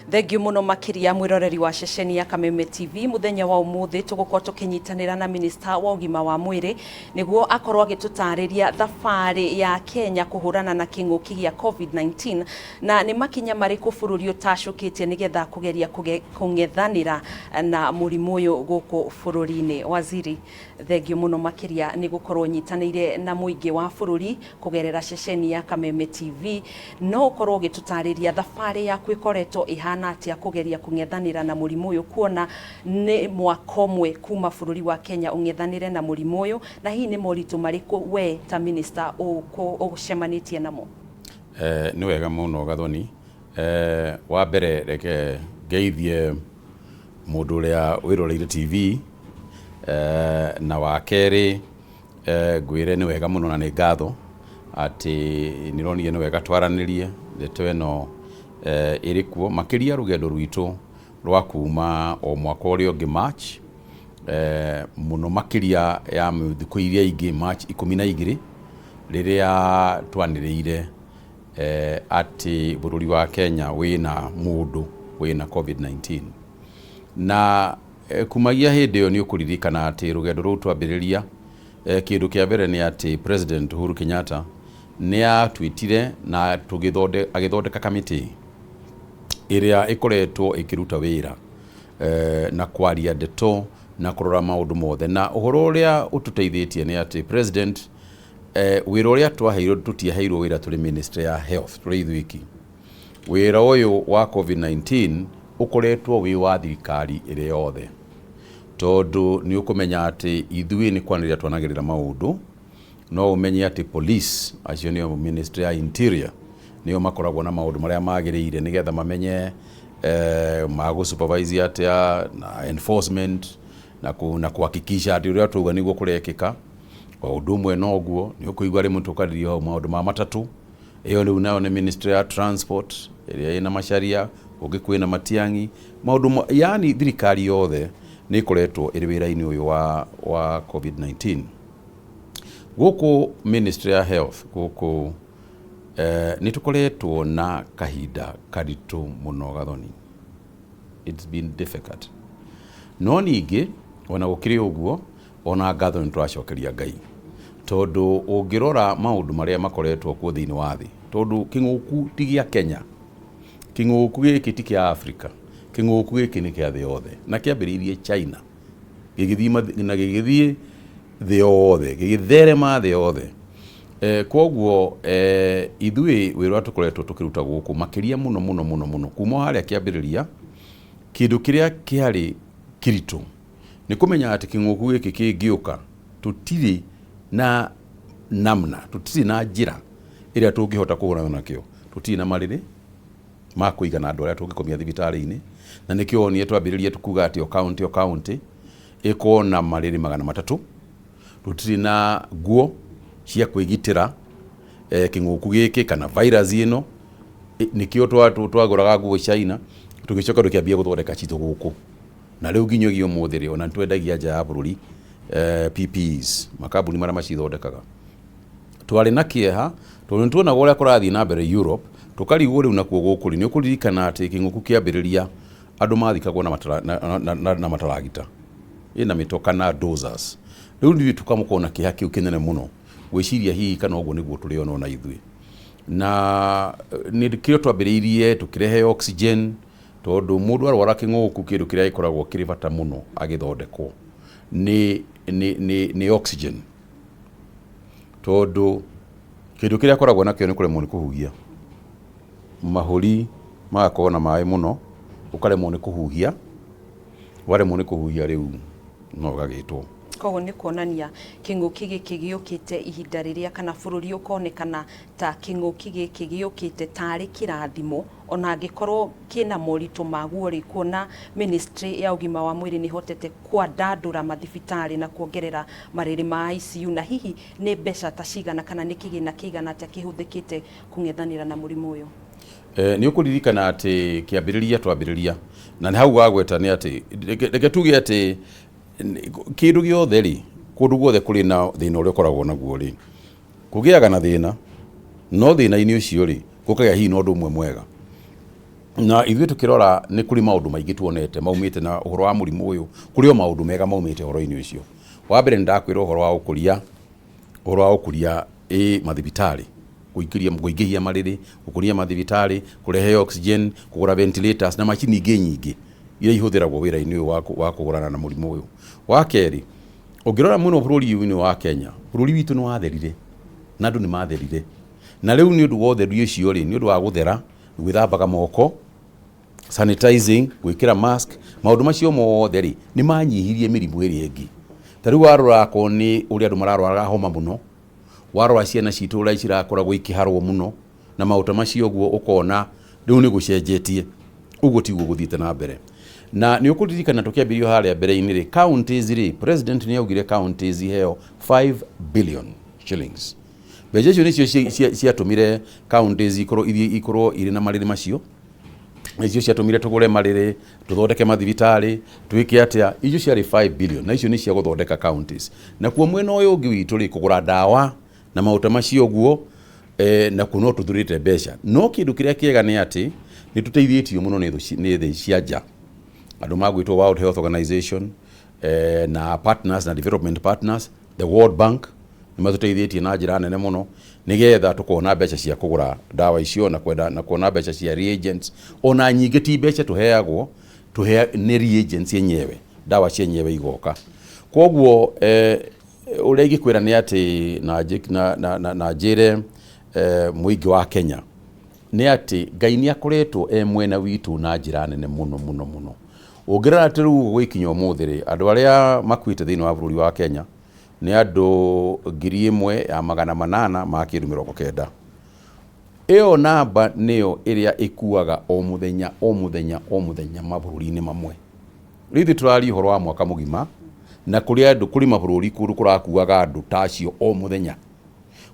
Thengio muno makiria mwiroreri wa ceceni ya Kameme TV muthenya wa umuthi tugukorwo tukinyitanira na minister wa ugima wa mwiri niguo akorwo agitutariria thabari ya Kenya kuhurana na king'uki gia COVID-19 na ni makinya mariku bururi utashukitie nigetha kugeria kung'ethanira na murimu uyu guku bururi-ini. Waziri, thengio muno makiria ni gukorwo nyitanire na muingi wa bururi kugerera ceceni ya Kameme TV. No ukorwo ugitutariria thabari yaku ikoretwo ihana atia kugeria kung'ethanira na murimu uyu, kuona ni mwaka umwe kuma bururi wa Kenya ung'ethanire na murimu uyu, na hii ni moritu mariku we ta minister ugucemanitie namo? Ni wega muno gathoni. Wa mbere reke ngeithie mundu uria wiroreire TV, na wa keri ngwire ni wega muno na ni ngatho ati nironie ni wega twaranirie ndeto eno iri kuo makiria rugendo rwitu rwa kuma o mwaka uria ungi March, muno makiria ya thikũ iria ingi March 12 riria twaniriire ati bururi wa Kenya wina mundu wina COVID-19 na kumagia hindi yo ni ukuririkana ati rugendo ruu twambiriria kindu kia mbere ni ati President Uhuru Kenyatta ni atwitire na agithondeka committee iria ikoretwo ikiruta wira na kwaria ndeto na kurora maundu mothe, na uhoro uria ututeithitie ni ati President wira uria twaheirwo tutiaheirwo wira tuli Ministry ya Health tuli ithwiki. Wira uyu wa COVID-19 ukoretwo wi wa thirikari ire yothe, tondu ni ukumenya ati ithui ni kwaniria twanagirira maundu. No umenye ati police acio ni Ministry ya Interior niyo makoragwo na maundu maria magiriire nigetha mamenye mago supervise atia na enforcement na kuhakikisha ati uria tuga niguo kurekeka kwa undu umwe noguo ni ukuigwa ri muntu kadirio maundu ma matatu. Iyo riu nayo ni Ministry ya Transport iria ina masharia ugikwina matiangi maundu yani thirikari yothe ni koretwo iri wira-ini uyu wa COVID-19. Guku Ministry ya Health guku ni tukoretwo na kahinda karitu muno gathoni. It's been difficult. No ningi ona gukiri uguo ona ngatho ni turacokeria Ngai, tondu ungirora maundu maria makoretwo ku thiini wa thi, tondu king'uku ti gia Kenya, king'uku giki ti kia Africa, king'uku giki ni kia thi yothe na kiambiriirie China gigithie thi yothe gigitherema thi yothe. Koguo ithui wirwa tukoretwo tukiruta guku makiria muno kuma haria kiambiriria kindu kiria kiari kiritu ni kumenya ati king'uku giki kingiuka tutiri na namna, tutiri na njira iria tungihota kuhurana nakio, tutiri na mariri ma kuigana andu aria tungikomia thibitari-ini, na nikio ni twambiririe tukuga ati o county iko na mariri 300, tutiri na nguo cia kwigitira king'uku giki kana virus ino, nikio twaguraga nguo China tugicoka tukiambia guthondeka citu guku, na riu nginyogio muthiri ona twendagia nja ya bururi PPEs makabuni mara macithondekaga. Twari na kieha tondu tuona uria kurathii na mbere Europe, tukarigwo riu nakuo guku ni ukuririkana ati king'uku kiambiriria andu mathikagwo na mataragita ina mitoka na dozers. Riu ndi tukamukona kieha kiu kinene muno gwiciria hihi kana uguo niguo turiona na ithui, na ni kio twambiriirie tukirehe oxygen tondu mundu arwara king'uku kindu kiria ikoragwo kiri bata muno agithondekwo ni oxygen, tondu kindu kiria koragwo nakio ni kuremwo ni kuhuhia, mahuri magakorwo na mai muno ukaremwo ni kuhuhia, waremwo ni kuhuhia riu no gagitwo. Koguo ni kuonania king'uki giki giukite ihinda riria kana bururi ukonekana ta king'uki giki giukite tari kirathimo, ona angikorwo kina moritu maguo ri kuona Ministry ya ugima wa mwiri ni hotete kwandandura mathibitari na kuongerera mariri ma ICU, na hihi ni mbeca ta cigana kana ni kigina kigana atia kihuthikite kung'ethanira na murimu uyu? Ni ukuririkana ati kiambiriria twambiriria na hau wagweta ni ati reke tuge ati kindu giothe ri kundu guothe kuri na thina uria koragwo naguo ri kugiaga na thina, no thina-ini ucio ri gukagia hihi no ndu umwe mwega. na ithuĩ tukirora nĩ kũrĩ maũndũ maingĩ tuonete maumĩte na ũhoro wa mũrimũ ũyũ, kũrĩ o maũndũ mega maumĩte ũhoro-inĩ ũcio. Wa mbere ndakwĩra ũhoro wa ũkũria mathibitarĩ, kũingĩhia marĩrĩ, gũkũria mathibitarĩ, kũrehe oxygen, kũgũra ventilators na macini ingĩ nyingĩ iria ihũthĩragwo wĩra-inĩ ũyũ wa kũgũrana na mũrimũ ũyũ. Wa kerĩ, ũngĩrora mũno bũrũri-inĩ wa Kenya, bũrũri witũ nĩ watherire na andũ nĩ matherire, na rĩu nĩ ũndũ wa ũtheru ũcio rĩ, nĩ ũndũ wa gũthera, gwĩthambaga moko, sanitizing, gwĩkĩra mask, maũndũ macio mothe rĩ nĩ manyihirie mĩrimũ ĩrĩa ĩngĩ. Ta rĩu warora akorwo nĩ ũrĩa andũ mararwara homa mũno, warora ciana citũ ũrĩa cirakoragwo ikĩharwo mũno, na maũndũ macio ũguo ũkona rĩu nĩ gũcenjetie, ũguo tiguo gũthiĩte na mbere. Na nĩ ũkũririkana tũkĩambĩrĩrio harĩa mbere-inĩ rĩ, counties rĩ, president nĩ augire counties iheo 5 billion shillings. Mbeca icio nĩcio ciatũmire counties ikorwo irĩ na marĩrĩ macio, icio ciatũmire tũgũre marĩrĩ, tũthondeke mathibitarĩ, twĩke atĩa, icio ciarĩ 5 billion, na icio nĩ cia gũthondeka counties. Na kuo mwena ũyũ ũngĩ witũ rĩ, kũgũra ndawa na maũndũ macio ũguo, na kuo no tũthurĩte mbeca. No kĩndũ kĩrĩa kĩega nĩ atĩ nĩ tũteithĩtio mũno nĩ thĩ cia nja, andũ magwĩtwo World Health Organization, na partners na development partners, the World Bank nĩ matũteithĩtie na njĩra nene mũno, nĩgetha tũkona mbeca cia kũgũra ndawa icio na kuona mbeca cia reagents, ona nyingĩ ti mbeca tũheagwo, nĩ reagents yenyewe, ndawa cienyewe igoka. Koguo ũrĩa ingĩkwĩra nĩ atĩ na njĩre mũingĩ wa Kenya nĩ atĩ Ngai nĩ akoretwo mwena witũ na njĩra nene mũno mũno mũno. Ũngĩrora atĩ rĩu gũgĩkinya ũmũthĩ rĩ, andũ arĩa makuĩte thĩinĩ wa bũrũri wa Kenya nĩ andũ 1,890 ma kĩndũ 90. Ĩyo namba nĩyo ĩrĩa ĩkuaga o mũthenya mabũrũri-inĩ mamwe. Rĩu tũraria ũhoro wa mwaka mũgima, na kũrĩ mabũrũri kũndũ kũrakuaga andũ tacio o mũthenya.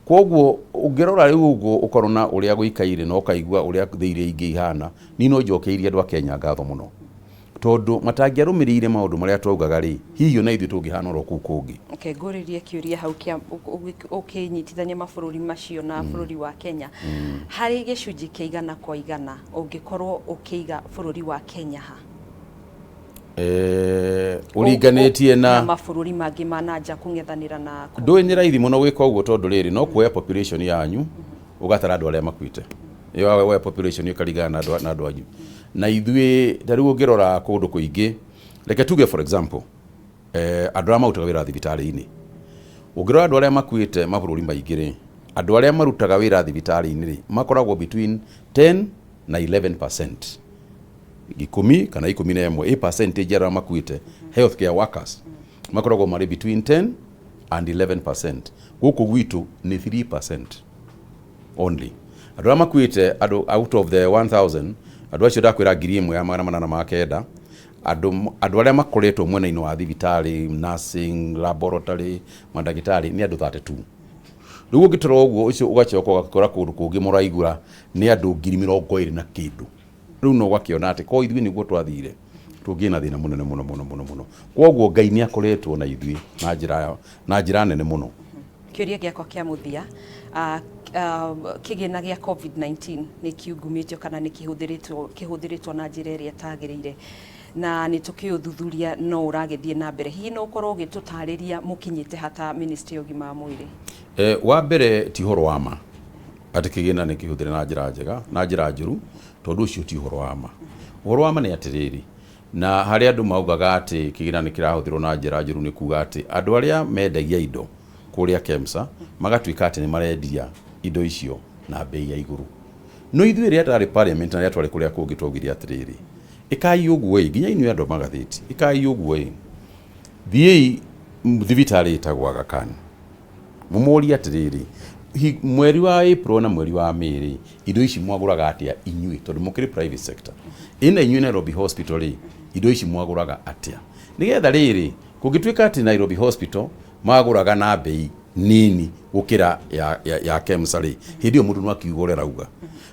Koguo ũngĩrora rĩu ũguo ũkorona ũrĩa gũikaire na ũkaigua ũrĩa thĩ iria ingĩ ihana, ni no njokeirie andũ a Kenya ngatho mũno, tondũ matangĩarũmĩrĩire maũndũ marĩa twaugaga rĩ, hihi ona ithuĩ tũngĩhana oro kũu kũngĩ. Ngũrĩrie kĩũria hau ũkĩnyitithania mabũrũri macio na bũrũri wa Kenya, harĩ gĩcunjĩ kĩa 100% ũngĩkorwo ũkĩiga bũrũri wa Kenya ha? Ũringanĩtie na mabũrũri mangĩ ma nanja kũng'ethanĩra na ndũĩ nĩ raithi mũno gwĩka ũguo, tondũ rĩrĩ no kuoya population yanyu ũgatara andũ arĩa makuĩte, ĩyo woya population ĩkaringana na andũ anyu. Na ithuĩ ta rĩu ũngĩrora kũndũ kũingĩ, reke tuge for example, andũ arĩa marutaga wĩra thibitarĩ-inĩ, ũngĩrora andũ arĩa makuĩte mabũrũri maingĩ rĩ, andũ arĩa marutaga wĩra thibitarĩ-inĩ rĩ makoragwo between 10 na 11%. 10 kana 11 percentage arĩa makuĩte healthcare workers makoragwo marĩ between 10 and 11%. Gũkũ gwitũ nĩ 3% only. Andũ arĩa makuĩte, out of the 1000, andũ acio ndakwĩra 1,890, andũ arĩa makoretwo mwena-inĩ wa thibitarĩ, nursing, laboratory, mandagĩtarĩ nĩ andũ 32. Rĩu ũngĩtara ũguo ũcio ũgacoka ũgakora kũndũ kũngĩ mũraigua nĩ andũ 20,000 na kĩndũ. Rĩu no gwakĩona atĩ ko ithuĩ nĩguo twathire tũngĩ na thĩna mũnene mũno. Koguo Ngai nĩ akoretwo na ithuĩ na njĩra nene mũno. Kĩũria gĩakwa kĩa mũthia, kĩgĩna gĩa COVID-19 nĩ kiungumĩtio kana nĩ kĩhũthĩrĩtwo na njĩra ĩrĩa ĩtagĩrĩire, na nĩ tũkĩũthuthuria no ũragĩthiĩ na mbere. Hihi no ũkorwo ũgĩtũtarĩria mũkinyĩte hata ministry ya ũgima wa mwĩrĩ? Wa mbere ti ũhoro wa ma atĩ kĩgĩna nĩ kĩhũthĩre na njĩra njega, na njĩra njũru, tondũ ũcio ti ũhoro wa ma. Ũhoro wa ma nĩ atĩrĩrĩ, na harĩa andũ maugaga atĩ kĩgĩna nĩ kĩrahũthĩrwo na njĩra njũru nĩ kuga atĩ andũ arĩa mendagia indo kũrĩa KEMSA magatuĩka atĩ nĩ marendia indo icio na bei ya igũrũ. No ithuĩ rĩrĩa twarĩ parliament na rĩrĩa twarĩ kũrĩa kũngĩ twaugire atĩrĩrĩ, ĩkai ũguo nginya inyuĩ andũ magathĩti, ĩkai ũguo thiĩi thibitarĩ ĩtagwo Aga Khan, mũmũria atĩrĩrĩ, mweri wa April na mweri wa May indo ici mwagũraga atĩa inyuĩ, tondũ mũkĩrĩ private sector ĩna inyuĩ Nairobi Hospital indo ici mwagũraga atĩa, nĩgetha rĩrĩ kũngĩtuĩka atĩ Nairobi Hospital magũraga na bei nini gũkĩra ya KEMSA hĩndĩ ĩyo mũndũ no akiuga ũrĩa rauga.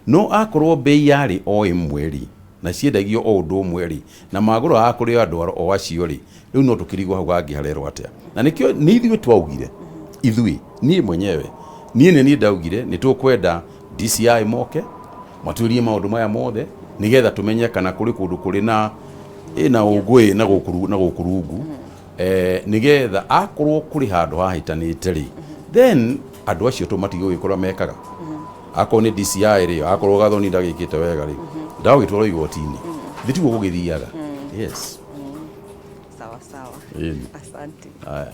No akorwo bei yarĩ o ĩmwe na ciendagio o ũndũ ũmwe na magũraga kũrĩ andũ o acio rĩu no tũkĩrigwo hau angĩharerwo atĩa. Na nĩkĩo nĩ ithuĩ twaugire, ithuĩ niĩ mwenyewe niĩ ndaugire nĩ tũkwenda DCI moke matuĩrie maũndũ maya mothe, nigetha tumenye kana kuri kundu kuri na ina ungwe na gukurungu nigetha akorwo kuri handu hahitanite ri then andu acio tumatigo gikora mekaga akorwo ni DCI ri akorwo gathoni ndagikite wega ri ndagitwaro igoti-ini thitiguo gugithiaga yes sawa asante aya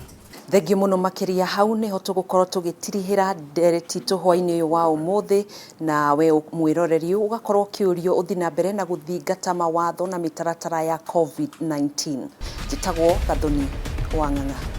thengio muno makiria hau niho tugukorwo tugitirihira ndereti tuhwa-ini uyu wa umuthi na we mwiroreri ugakorwo kiurio uthi na mbere na guthingata mawatho na mitaratara ya COVID-19 jitagwo gathoni wa ng'ang'a.